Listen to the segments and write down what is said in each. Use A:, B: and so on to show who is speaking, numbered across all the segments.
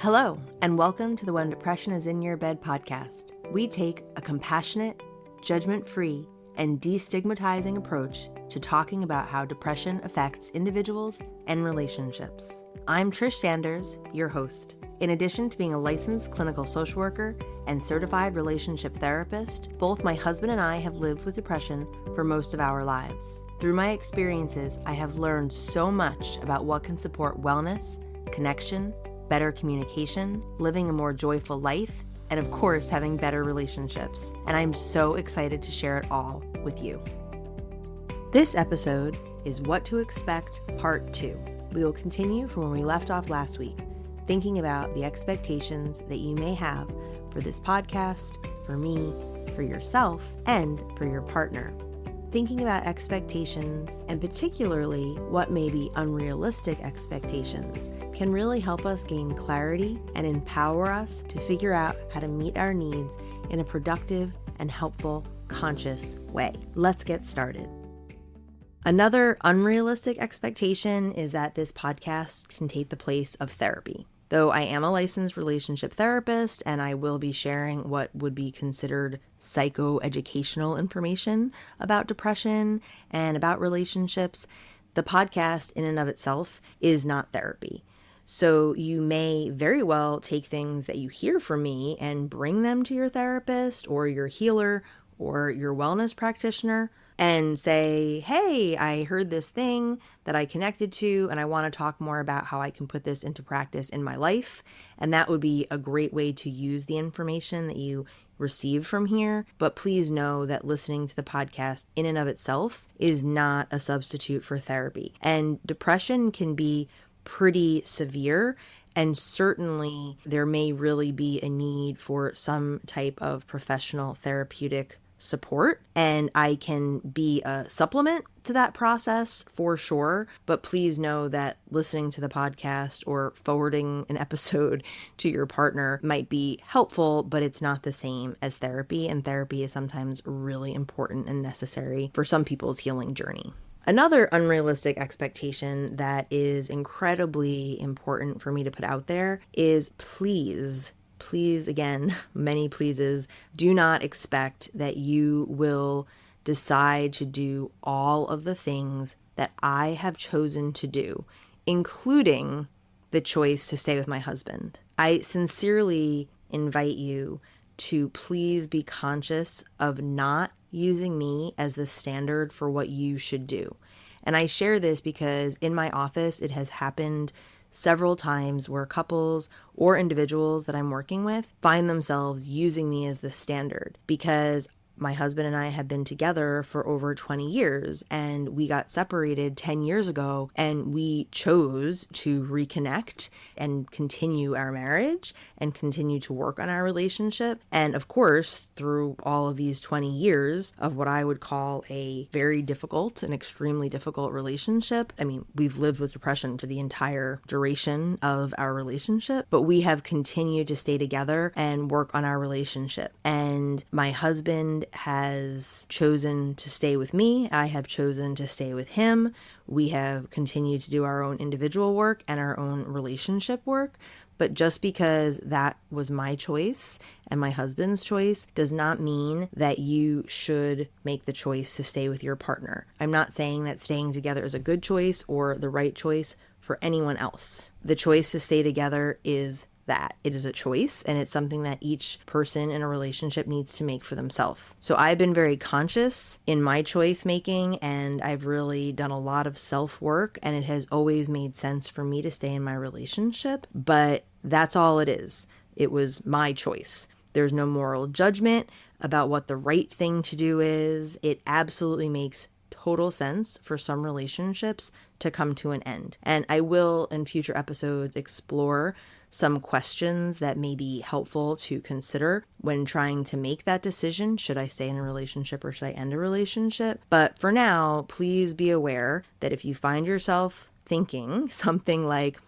A: Hello, and welcome to the When Depression is in Your Bed podcast. We take a compassionate, judgment-free, and destigmatizing approach to talking about how depression affects individuals and relationships. I'm Trish Sanders, your host. In addition to being a licensed clinical social worker and certified relationship therapist, both my husband and I have lived with depression for most of our lives. Through my experiences, I have learned so much about what can support wellness, connection, better communication, living a more joyful life, and of course, having better relationships. And I'm so excited to share it all with you. This episode is What to Expect Part 2. We will continue from where we left off last week, thinking about the expectations that you may have for this podcast, for me, for yourself, and for your partner. Thinking about expectations, and particularly what may be unrealistic expectations, can really help us gain clarity and empower us to figure out how to meet our needs in a productive and helpful, conscious way. Let's get started. Another unrealistic expectation is that this podcast can take the place of therapy. Though I am a licensed relationship therapist and I will be sharing what would be considered psychoeducational information about depression and about relationships, the podcast in and of itself is not therapy. So you may very well take things that you hear from me and bring them to your therapist or your healer or your wellness practitioner and say, hey, I heard this thing that I connected to, and I want to talk more about how I can put this into practice in my life. And that would be a great way to use the information that you receive from here. But please know that listening to the podcast in and of itself is not a substitute for therapy. And depression can be pretty severe. And certainly there may really be a need for some type of professional therapeutic support, and I can be a supplement to that process for sure. But please know that listening to the podcast or forwarding an episode to your partner might be helpful, but it's not the same as therapy, and therapy is sometimes really important and necessary for some people's healing journey. Another unrealistic expectation that is incredibly important for me to put out there is please, again, many pleases, do not expect that you will decide to do all of the things that I have chosen to do, including the choice to stay with my husband. I sincerely invite you to please be conscious of not using me as the standard for what you should do. And I share this because in my office, it has happened several times where couples or individuals that I'm working with find themselves using me as the standard, because my husband and I have been together for over 20 years and we got separated 10 years ago, and we chose to reconnect and continue our marriage and continue to work on our relationship. And of course, through all of these 20 years of what I would call a very difficult and extremely difficult relationship, I mean, we've lived with depression for the entire duration of our relationship, but we have continued to stay together and work on our relationship. And my husband has chosen to stay with me. I have chosen to stay with him. We have continued to do our own individual work and our own relationship work. But just because that was my choice and my husband's choice does not mean that you should make the choice to stay with your partner. I'm not saying that staying together is a good choice or the right choice for anyone else. The choice to stay together is that. It is a choice, and it's something that each person in a relationship needs to make for themselves. So I've been very conscious in my choice making, and I've really done a lot of self-work, and it has always made sense for me to stay in my relationship, but that's all it is. It was my choice. There's no moral judgment about what the right thing to do is. It absolutely makes total sense for some relationships to come to an end. And I will, in future episodes, explore some questions that may be helpful to consider when trying to make that decision. Should I stay in a relationship or should I end a relationship? But for now, please be aware that if you find yourself thinking something like,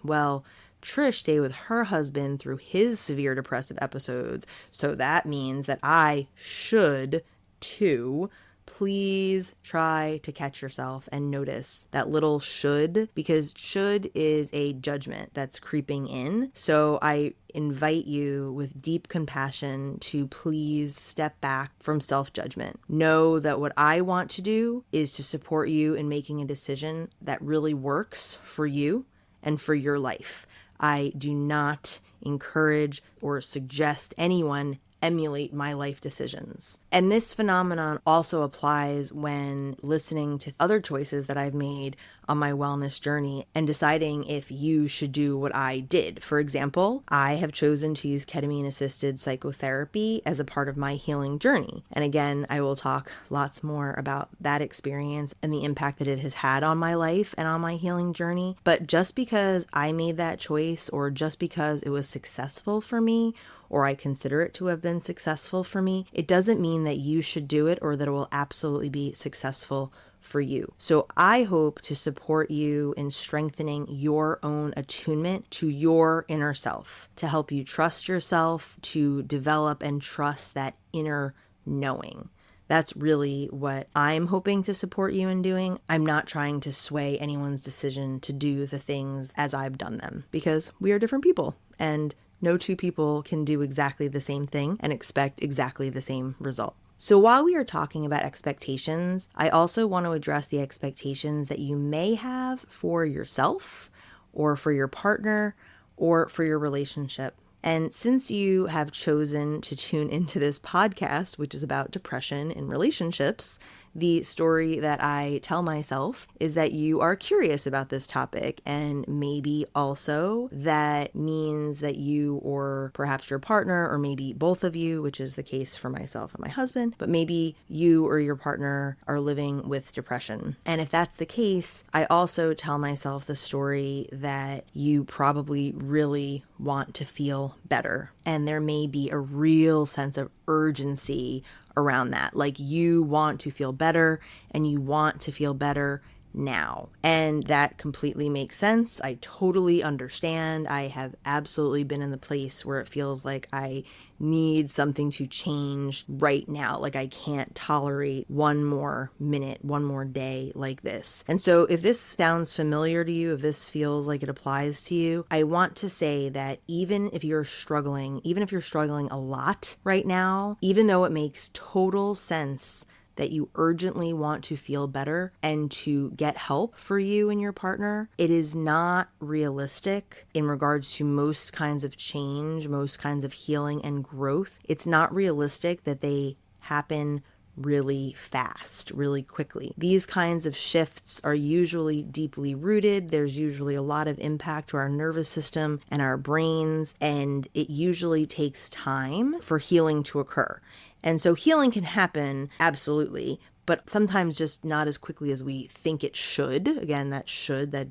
A: well, Trish stayed with her husband through his severe depressive episodes, so that means that I should too, please try to catch yourself and notice that little should, because should is a judgment that's creeping in. So I invite you with deep compassion to please step back from self-judgment. Know that what I want to do is to support you in making a decision that really works for you and for your life. I do not encourage or suggest anyone emulate my life decisions. And this phenomenon also applies when listening to other choices that I've made on my wellness journey and deciding if you should do what I did. For example, I have chosen to use ketamine-assisted psychotherapy as a part of my healing journey. And again, I will talk lots more about that experience and the impact that it has had on my life and on my healing journey. But just because I made that choice, or just because it was successful for me, or I consider it to have been successful for me, it doesn't mean that you should do it or that it will absolutely be successful for you. So I hope to support you in strengthening your own attunement to your inner self, to help you trust yourself, to develop and trust that inner knowing. That's really what I'm hoping to support you in doing. I'm not trying to sway anyone's decision to do the things as I've done them, because we are different people, and no two people can do exactly the same thing and expect exactly the same result. So while we are talking about expectations, I also want to address the expectations that you may have for yourself, or for your partner, or for your relationship. And since you have chosen to tune into this podcast, which is about depression in relationships, the story that I tell myself is that you are curious about this topic, and maybe also that means that you, or perhaps your partner, or maybe both of you, which is the case for myself and my husband, but maybe you or your partner are living with depression. And if that's the case, I also tell myself the story that you probably really want to feel better. And there may be a real sense of urgency around that. Like, you want to feel better, and you want to feel better now. And that completely makes sense. I totally understand. I have absolutely been in the place where it feels like I need something to change right now. Like, I can't tolerate one more minute, one more day like this. And so if this sounds familiar to you, if this feels like it applies to you, I want to say that even if you're struggling a lot right now, even though it makes total sense that you urgently want to feel better and to get help for you and your partner, it is not realistic in regards to most kinds of change, most kinds of healing and growth. It's not realistic that they happen really fast, really quickly. These kinds of shifts are usually deeply rooted. There's usually a lot of impact to our nervous system and our brains, and it usually takes time for healing to occur. And so healing can happen, absolutely, but sometimes just not as quickly as we think it should. Again, that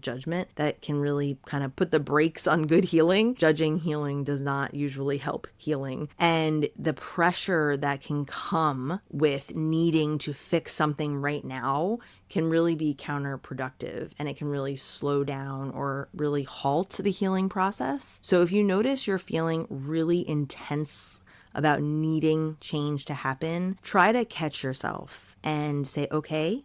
A: judgment, that can really kind of put the brakes on good healing. Judging healing does not usually help healing. And the pressure that can come with needing to fix something right now can really be counterproductive, and it can really slow down or really halt the healing process. So if you notice you're feeling really intense about needing change to happen, try to catch yourself and say, okay,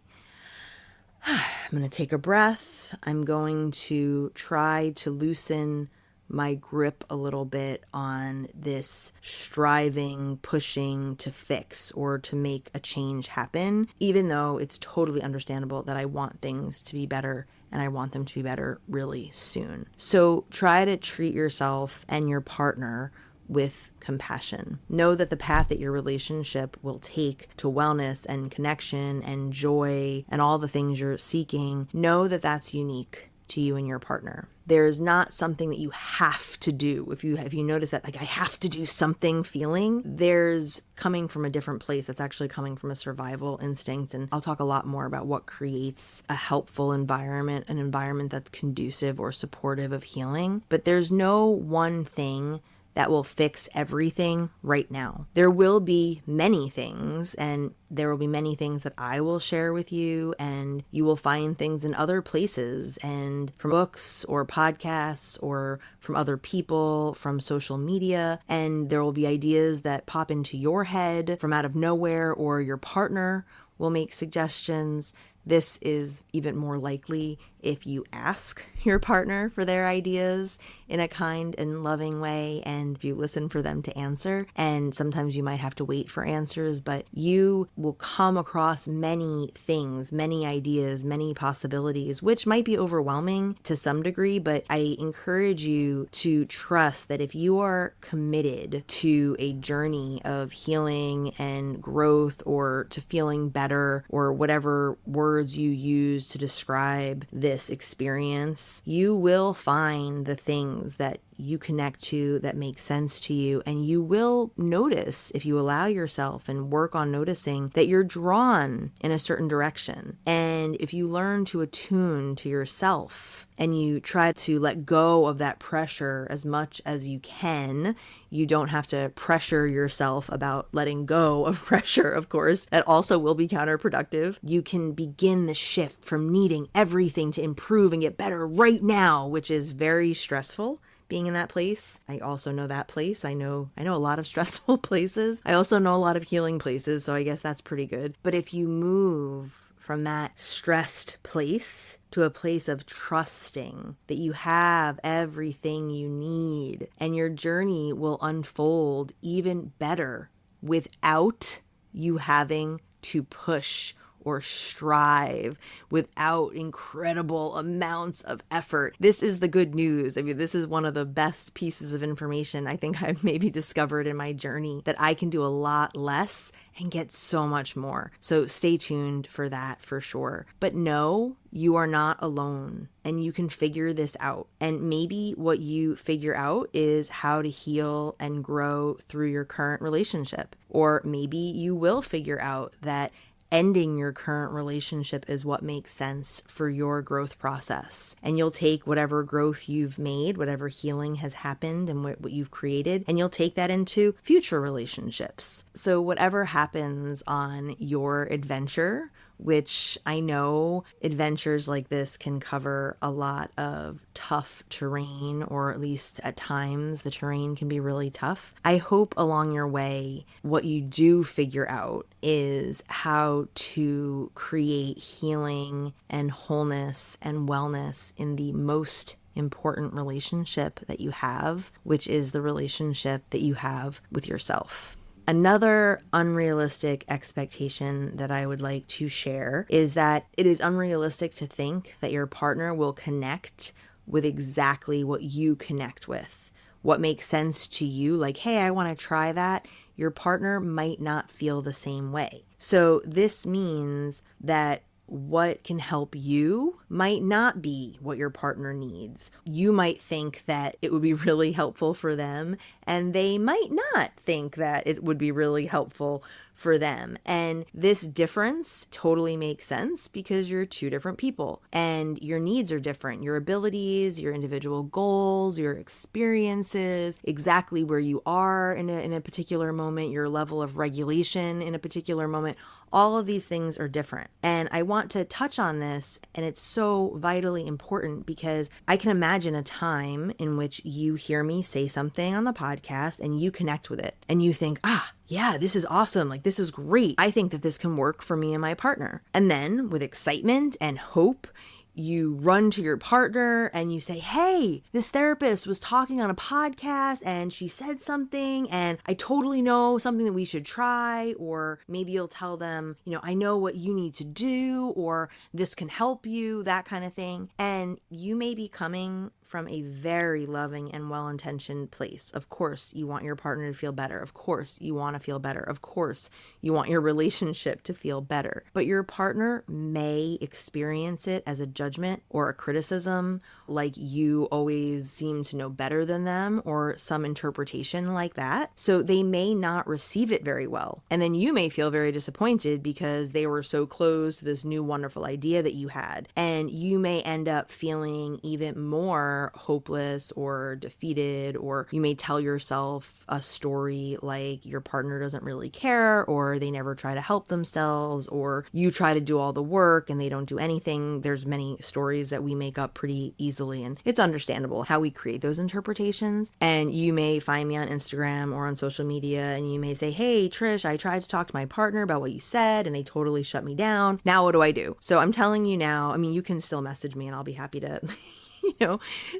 A: I'm going to take a breath. I'm going to try to loosen my grip a little bit on this striving, pushing to fix or to make a change happen, even though it's totally understandable that I want things to be better and I want them to be better really soon. So try to treat yourself and your partner with compassion. Know that the path that your relationship will take to wellness and connection and joy and all the things you're seeking, know that that's unique to you and your partner. There's not something that you have to do. If you notice that, like, I have to do something feeling, there's coming from a different place. That's actually coming from a survival instinct. And I'll talk a lot more about what creates a helpful environment, an environment that's conducive or supportive of healing. But there's no one thing that will fix everything right now. There will be many things, and there will be many things that I will share with you, and you will find things in other places and from books or podcasts or from other people, from social media, and there will be ideas that pop into your head from out of nowhere, or your partner will make suggestions. This is even more likely if you ask your partner for their ideas in a kind and loving way and you listen for them to answer. And sometimes you might have to wait for answers, but you will come across many things, many ideas, many possibilities, which might be overwhelming to some degree, but I encourage you to trust that if you are committed to a journey of healing and growth or to feeling better or whatever words you use to describe this experience, you will find the things that you connect to that make sense to you, and you will notice, if you allow yourself and work on noticing, that you're drawn in a certain direction. And if you learn to attune to yourself and you try to let go of that pressure as much as you can, you don't have to pressure yourself about letting go of pressure, of course. That also will be counterproductive. You can begin the shift from needing everything to improve and get better right now, which is very stressful. Being in that place. I also know that place. I know a lot of stressful places. I also know a lot of healing places, so I guess that's pretty good. But if you move from that stressed place to a place of trusting that you have everything you need and your journey will unfold even better without you having to push or strive, without incredible amounts of effort. This is the good news. I mean, this is one of the best pieces of information I think I've maybe discovered in my journey, that I can do a lot less and get so much more. So stay tuned for that for sure. But no, you are not alone and you can figure this out. And maybe what you figure out is how to heal and grow through your current relationship. Or maybe you will figure out that ending your current relationship is what makes sense for your growth process. And you'll take whatever growth you've made, whatever healing has happened and what you've created, and you'll take that into future relationships. So whatever happens on your adventure, which I know adventures like this can cover a lot of tough terrain, or at least at times the terrain can be really tough. I hope along your way, what you do figure out is how to create healing and wholeness and wellness in the most important relationship that you have, which is the relationship that you have with yourself. Another unrealistic expectation that I would like to share is that it is unrealistic to think that your partner will connect with exactly what you connect with. What makes sense to you, like, hey, I want to try that. Your partner might not feel the same way. So this means that what can help you might not be what your partner needs. You might think that it would be really helpful for them, and they might not think that it would be really helpful for them. And this difference totally makes sense because you're two different people and your needs are different. Your abilities, your individual goals, your experiences, exactly where you are in a particular moment, your level of regulation in a particular moment, all of these things are different. And I want to touch on this, and it's so vitally important because I can imagine a time in which you hear me say something on the podcast and you connect with it and you think, yeah, this is awesome. Like, this is great. I think that this can work for me and my partner. And then with excitement and hope, you run to your partner and you say, hey, this therapist was talking on a podcast and she said something and I totally know something that we should try. Or maybe you'll tell them, I know what you need to do, or this can help you, that kind of thing. And you may be coming from a very loving and well-intentioned place. Of course, you want your partner to feel better. Of course, you want to feel better. Of course, you want your relationship to feel better. But your partner may experience it as a judgment or a criticism, like you always seem to know better than them, or some interpretation like that. So they may not receive it very well. And then you may feel very disappointed because they were so close to this new wonderful idea that you had. And you may end up feeling even more hopeless or defeated, or you may tell yourself a story like your partner doesn't really care, or they never try to help themselves, or you try to do all the work and they don't do anything. There's many stories that we make up pretty easily easily. And it's understandable how we create those interpretations. And you may find me on Instagram or on social media and you may say, hey, Trish, I tried to talk to my partner about what you said and they totally shut me down. Now what do I do? So I'm telling you now, I mean, you can still message me and I'll be happy to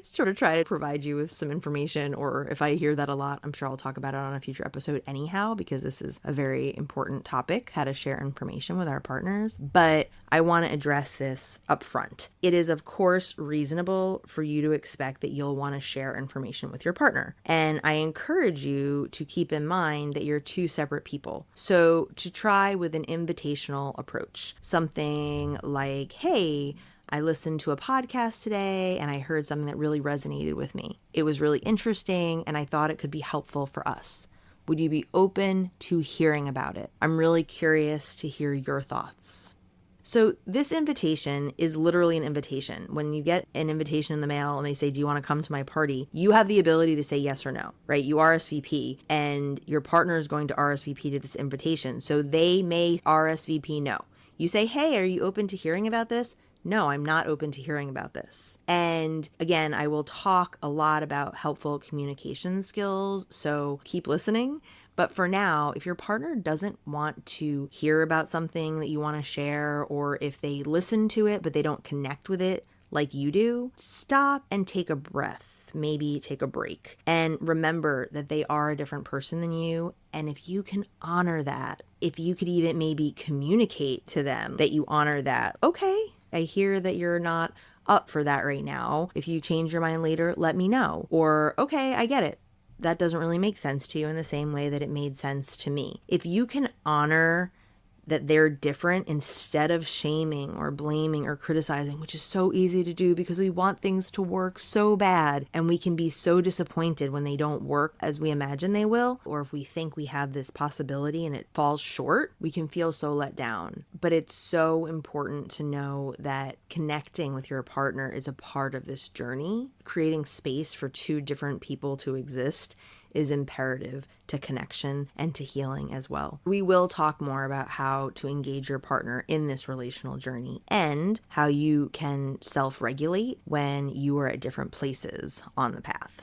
A: sort of try to provide you with some information. Or if I hear that a lot, I'm sure I'll talk about it on a future episode anyhow, because this is a very important topic, how to share information with our partners. But I want to address this up front. It is, of course, reasonable for you to expect that you'll want to share information with your partner. And I encourage you to keep in mind that you're two separate people. So to try with an invitational approach, something like, hey, I listened to a podcast today and I heard something that really resonated with me. It was really interesting and I thought it could be helpful for us. Would you be open to hearing about it? I'm really curious to hear your thoughts. So this invitation is literally an invitation. When you get an invitation in the mail and they say, do you want to come to my party? You have the ability to say yes or no, right? You RSVP and your partner is going to RSVP to this invitation. So they may RSVP no. You say, hey, are you open to hearing about this? No, I'm not open to hearing about this. And again, I will talk a lot about helpful communication skills, so keep listening. But for now, if your partner doesn't want to hear about something that you want to share, or if they listen to it but they don't connect with it like you do, stop and take a breath. Maybe take a break. And remember that they are a different person than you. And if you can honor that, if you could even maybe communicate to them that you honor that, okay, I hear that you're not up for that right now. If you change your mind later, let me know. Or, okay, I get it. That doesn't really make sense to you in the same way that it made sense to me. If you can honor that they're different instead of shaming or blaming or criticizing, which is so easy to do because we want things to work so bad and we can be so disappointed when they don't work as we imagine they will, or if we think we have this possibility and it falls short, we can feel so let down. But it's so important to know that connecting with your partner is a part of this journey. Creating space for two different people to exist is imperative to connection and to healing as well. We will talk more about how to engage your partner in this relational journey and how you can self-regulate when you are at different places on the path.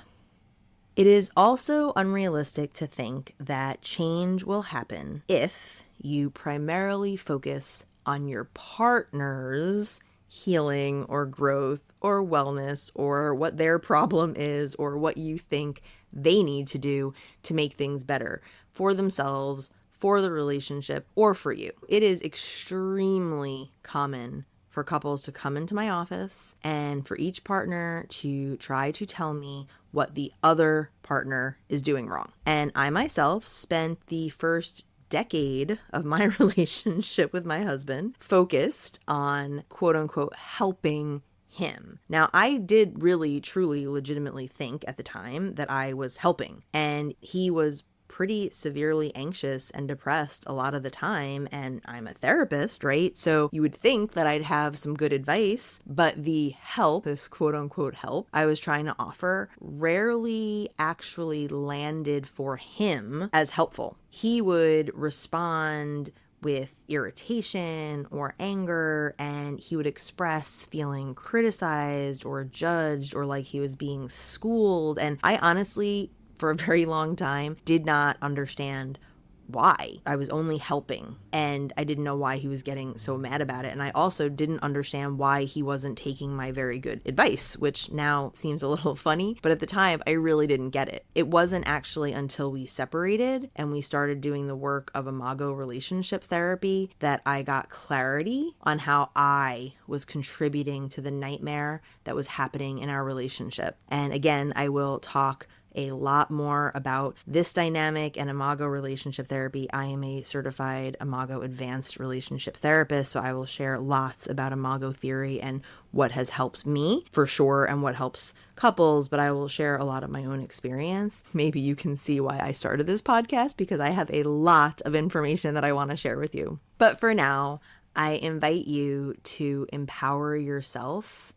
A: It is also unrealistic to think that change will happen if you primarily focus on your partner's healing or growth or wellness or what their problem is or what you think they need to do to make things better for themselves, for the relationship, or for you. It is extremely common for couples to come into my office and for each partner to try to tell me what the other partner is doing wrong. And I myself spent the first decade of my relationship with my husband focused on quote unquote helping him. Now, I did really, truly, legitimately think at the time that I was helping, and he was pretty severely anxious and depressed a lot of the time, and I'm a therapist, right? So you would think that I'd have some good advice, but the help, this quote unquote help I was trying to offer rarely actually landed for him as helpful. He would respond with irritation or anger, and he would express feeling criticized or judged or like he was being schooled. And I honestly, for a very long time, did not understand why. I was only helping, and I didn't know why he was getting so mad about it. And I also didn't understand why he wasn't taking my very good advice, which now seems a little funny, but at the time I really didn't get it. It wasn't actually until we separated and we started doing the work of imago relationship therapy that I got clarity on how I was contributing to the nightmare that was happening in our relationship. And again, I will talk a lot more about this dynamic and imago relationship therapy. I am a certified imago advanced relationship therapist, so I will share lots about imago theory and what has helped me for sure and what helps couples, but I will share a lot of my own experience. Maybe you can see why I started this podcast, because I have a lot of information that I want to share with you. But for now, I invite you to empower yourself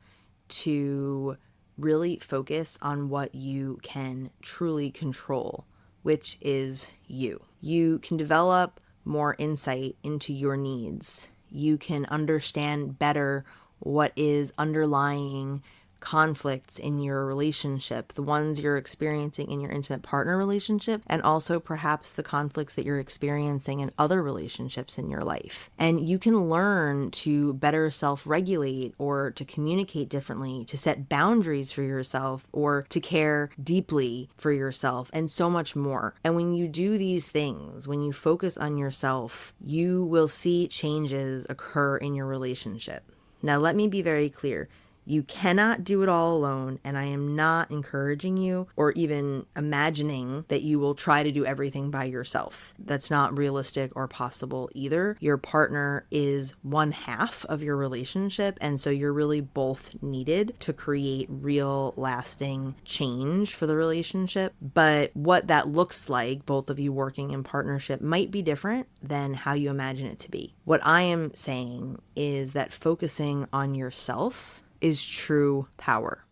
A: to really focus on what you can truly control, which is you. You can develop more insight into your needs. You can understand better what is underlying conflicts in your relationship, the ones you're experiencing in your intimate partner relationship, and also perhaps the conflicts that you're experiencing in other relationships in your life. And you can learn to better self-regulate or to communicate differently, to set boundaries for yourself or to care deeply for yourself, and so much more. And when you do these things, when you focus on yourself, you will see changes occur in your relationship. Now, let me be very clear. You cannot do it all alone, and I am not encouraging you or even imagining that you will try to do everything by yourself. That's not realistic or possible either. Your partner is one half of your relationship, and so you're really both needed to create real lasting change for the relationship. But what that looks like, both of you working in partnership, might be different than how you imagine it to be. What I am saying is that focusing on yourself is true power.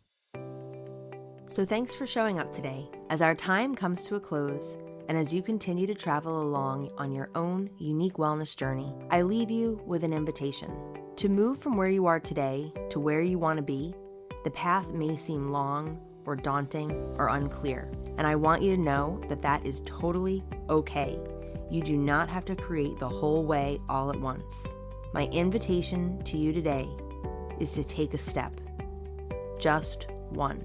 A: So thanks for showing up today. As our time comes to a close, and as you continue to travel along on your own unique wellness journey, I leave you with an invitation. To move from where you are today to where you want to be, the path may seem long or daunting or unclear. And I want you to know that that is totally okay. You do not have to create the whole way all at once. My invitation to you today is to take a step. Just one.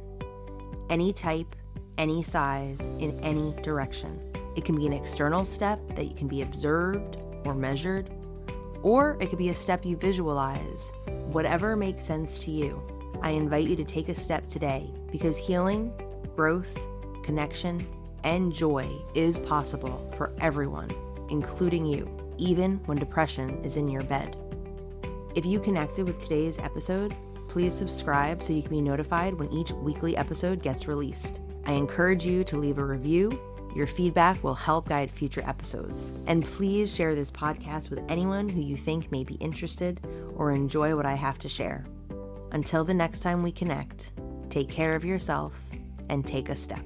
A: Any type, any size, in any direction. It can be an external step that can be observed or measured, or it could be a step you visualize. Whatever makes sense to you. I invite you to take a step today because healing, growth, connection, and joy is possible for everyone, including you, even when depression is in your bed. If you connected with today's episode, please subscribe so you can be notified when each weekly episode gets released. I encourage you to leave a review. Your feedback will help guide future episodes. And please share this podcast with anyone who you think may be interested or enjoy what I have to share. Until the next time we connect, take care of yourself and take a step.